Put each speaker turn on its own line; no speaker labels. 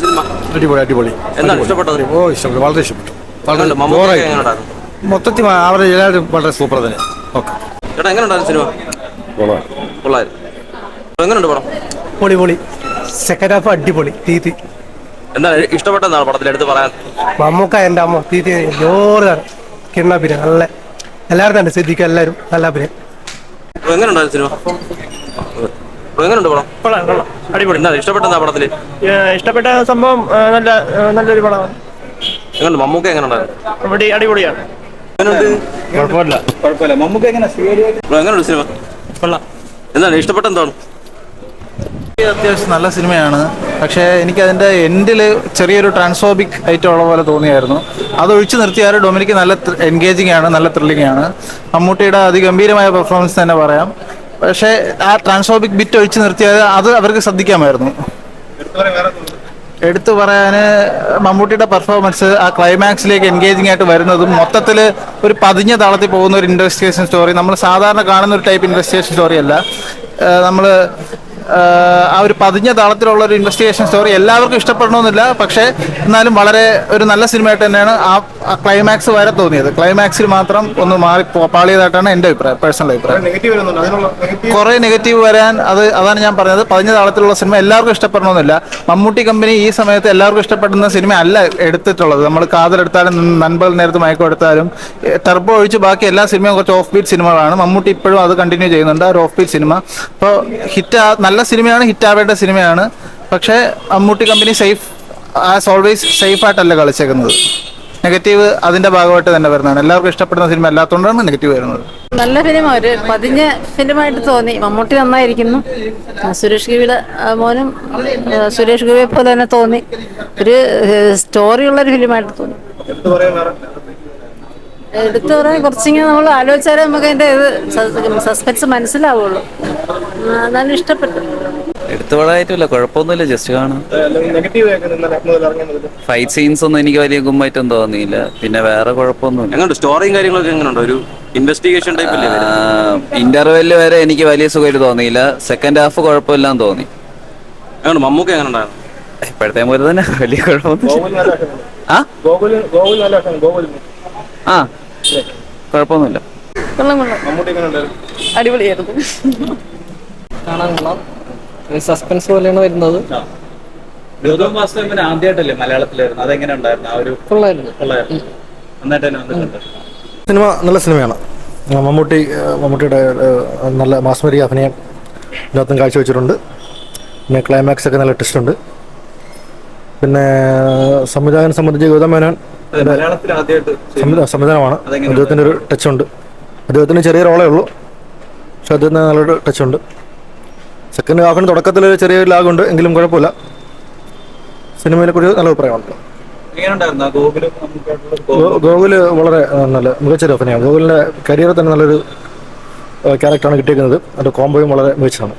Cinema?
അടിപൊളി അടിപൊളി.
എന്താണ് ഇഷ്ടപ്പെട്ടത്?
ഓ ഇഷ്ടപ്പെട്ടു, വളരെ ഇഷ്ടപ്പെട്ടു. മൊത്തത്തിൽ അവരുടെ എല്ലാവരും വളരെ സൂപ്പർ തന്നെ. ഓക്കെ
ചേട്ടാ, എങ്ങനെയുണ്ടായിരുന്നു സിനിമ? കൊള്ളായിരുന്നു. എങ്ങനെയുണ്ട് പടം?
പൊളി പൊളി. സെക്കൻഡ് ഹാഫ് അടിപൊളി. തീറ്റി
എന്താണ് ഇഷ്ടപ്പെട്ടെന്നാണ് പടത്തിൽ എടുത്ത് പറയാൻ?
മമ്മൂക്ക എൻ്റെ അമ്മ തീറ്റി ജോറാണ്. കിണ്ണാപ്പിന് നല്ല എല്ലാവരും തന്നെ ശ്രദ്ധിക്കുക, എല്ലാവരും നല്ല അഭിനയം.
എങ്ങനെയുണ്ടായിരുന്നു സിനിമ? എങ്ങനെയുണ്ട് പടം?
അടിപൊളി.
എന്താണ് ഇഷ്ടപ്പെട്ടെന്നാ പടത്തില്?
ഇഷ്ടപ്പെട്ട സംഭവം നല്ലൊരു പടമാണ്.
എങ്ങനെയുണ്ട് മമ്മൂക്ക? എങ്ങനെയുണ്ടായിരുന്നു?
അടിപൊളിയാണ്.
കുഴപ്പമില്ല. മമ്മൂക്ക എങ്ങനെയുണ്ട് സിനിമ? എന്താണ് ഇഷ്ടപ്പെട്ടെന്താണ്?
അത്യാവശ്യം നല്ല സിനിമയാണ്. പക്ഷേ എനിക്കതിൻ്റെ എൻഡിൽ ചെറിയൊരു ട്രാൻസ്ഫോബിക് ഐറ്റം ഉള്ള പോലെ തോന്നിയായിരുന്നു. അതൊഴിച്ചു നിർത്തിയാൽ ഡൊമിനിക്ക് നല്ല എൻഗേജിങ് ആണ്, നല്ല ത്രില്ലിംഗ് ആണ്. മമ്മൂട്ടിയുടെ അതിഗംഭീരമായ പെർഫോമൻസ് തന്നെ പറയാം. പക്ഷേ ആ ട്രാൻസ്ഫോബിക് ബിറ്റ് ഒഴിച്ചു നിർത്തിയാൽ അത് അവർക്ക് ശ്രദ്ധിക്കാമായിരുന്നു. എടുത്തു പറയാൻ മമ്മൂട്ടിയുടെ പെർഫോമൻസ് ആ ക്ലൈമാക്സിലേക്ക് എൻഗേജിംഗ് ആയിട്ട് വരുന്നതും മൊത്തത്തിൽ ഒരു പതിഞ്ഞ താളത്തിൽ പോകുന്ന ഒരു ഇൻവെസ്റ്റിഗേഷൻ സ്റ്റോറി, നമ്മൾ സാധാരണ കാണുന്ന ഒരു ടൈപ്പ് ഇൻവെസ്റ്റിഗേഷൻ സ്റ്റോറി അല്ല. നമ്മൾ ആ ഒരു പതിഞ്ഞ താളത്തിലുള്ള ഒരു ഇൻവെസ്റ്റിഗേഷൻ സ്റ്റോറി എല്ലാവർക്കും ഇഷ്ടപ്പെടണമെന്നില്ല. പക്ഷേ എന്നാലും വളരെ ഒരു നല്ല സിനിമയായിട്ട് തന്നെയാണ് ആ ക്ലൈമാക്സ് വരെ തോന്നിയത്. ക്ലൈമാക്സിൽ മാത്രം ഒന്ന് മാറി പാളിയതായിട്ടാണ് എൻ്റെ അഭിപ്രായം, പേഴ്സണൽ അഭിപ്രായം. കുറേ നെഗറ്റീവ് വരാൻ അതാണ് ഞാൻ പറഞ്ഞത്. പതിഞ്ഞ താളത്തിലുള്ള സിനിമ എല്ലാവർക്കും ഇഷ്ടപ്പെടണമെന്നില്ല. മമ്മൂട്ടി കമ്പനി ഈ സമയത്ത് എല്ലാവർക്കും ഇഷ്ടപ്പെടുന്ന സിനിമ അല്ല എടുത്തിട്ടുള്ളത്. നമ്മൾ കാതലെടുത്താലും നൻപകൽ നേരത്ത് മയക്കം എടുത്താലും ടർബോ ഒഴിച്ച് ബാക്കി എല്ലാ സിനിമയും കുറച്ച് ഓഫ് ബീറ്റ് സിനിമകളാണ്. മമ്മൂട്ടി ഇപ്പോഴും അത് കണ്ടിന്യൂ ചെയ്യുന്നുണ്ട്, ആ ഒരു ഓഫ് ബീറ്റ് സിനിമ. അപ്പോൾ നല്ല സിനിമയാണ്, ഹിറ്റാവേണ്ട സിനിമയാണ്. പക്ഷേ മമ്മൂട്ടി കമ്പനി ആസ് ഓൾവേസ് സേഫായിട്ടല്ല കളിച്ചേക്കുന്നത്. നെഗറ്റീവ് അതിൻ്റെ ഭാഗമായിട്ട് തന്നെ വരുന്നതാണ്. എല്ലാവർക്കും ഇഷ്ടപ്പെടുന്ന സിനിമ അല്ലാത്തതുകൊണ്ടാണ് നെഗറ്റീവ് വരുന്നത്.
നല്ല സിനിമ, ഒരു പതിഞ്ഞ സിനിമയായിട്ട് തോന്നി. മമ്മൂട്ടി നന്നായിരിക്കുന്നു. സുരേഷ് ഗോപിയുടെ മോനും സുരേഷ് ഗോപിയെ പോലെ തന്നെ തോന്നി. ഒരു സ്റ്റോറിയുള്ളൊരു ഫിലിമായിട്ട് തോന്നി. എടുത്തു പറയാൻ കുറച്ചിങ്ങനെ നമ്മൾ ആലോചിച്ചാലേ നമുക്ക് അതിൻ്റെ സസ്പെൻസ് മനസ്സിലാവുള്ളൂ. എന്നാലും ഇഷ്ടപ്പെട്ടു.
എടുത്തു പറയായിട്ടില്ല, കുഴപ്പമൊന്നുമില്ല, ജസ്റ്റ് കാണാം. ഫൈറ്റ് സീൻസ് ഒന്നും എനിക്ക് വലിയ ഗുമ്മായിട്ടൊന്നും തോന്നിയില്ല. പിന്നെ വേറെ കുഴപ്പമൊന്നുമില്ല.
സ്റ്റോറിയും കാര്യങ്ങളൊക്കെ എങ്ങനെയുണ്ട്? ഒരു ഇൻവെസ്റ്റിഗേഷൻ ടൈപ്പ്.
ഇന്റർവെല്ല് വരെ എനിക്ക് വലിയ സുഖമായിട്ട് തോന്നിയില്ല. സെക്കൻഡ് ഹാഫ് കുഴപ്പമില്ലാന്ന് തോന്നി.
മമ്മൂക്ക എങ്ങനെ ഉണ്ടായിരുന്നു?
ഇപ്പോഴത്തെ പോലെ തന്നെ വലിയ കുഴപ്പമൊന്നുമില്ല. കുഴപ്പമൊന്നുമില്ല.
അടിപൊളിയായിരുന്നു.
കാണാൻ കൊള്ളാം. സസ്പെൻസ് പോലെയാണ് വരുന്നത്.
ആദ്യമായിട്ടല്ലേ മലയാളത്തിൽ വരുന്നത്? അതെങ്ങനെ ഉണ്ടായിരുന്നു? ആ ഒരു
സിനിമ നല്ല സിനിമയാണ്. മമ്മൂട്ടിയുടെ നല്ല മാസ്മരിക അഭിനയം ഇതിനകത്തും കാഴ്ചവെച്ചിട്ടുണ്ട്. പിന്നെ ക്ലൈമാക്സ് ഒക്കെ നല്ല ട്വിസ്റ്റ് ഉണ്ട്. പിന്നെ സംവിധാനം സംബന്ധിച്ച് ഗൗതം മേനോൻ സംവിധാനമാണ്. അദ്ദേഹത്തിൻ്റെ ഒരു ടച്ചുണ്ട്. അദ്ദേഹത്തിന് ചെറിയ റോളേ ഉള്ളൂ, പക്ഷെ അദ്ദേഹത്തിന് നല്ലൊരു ടച്ചുണ്ട്. സെക്കൻഡ് ഹാഫിന് തുടക്കത്തിൽ ചെറിയൊരു ലാഗുണ്ട്, എങ്കിലും കുഴപ്പമില്ല. സിനിമയെ കുറിച്ച് നല്ല അഭിപ്രായമുണ്ട്. ഗോകുല് വളരെ നല്ല മികച്ചൊരു അഭിനയമാണ്. ഗോകുലിൻ്റെ കരിയറിൽ തന്നെ നല്ലൊരു ക്യാരക്ടറാണ് കിട്ടിയിരിക്കുന്നത്. അതിൻ്റെ കോംബോയും വളരെ മികച്ചതാണ്.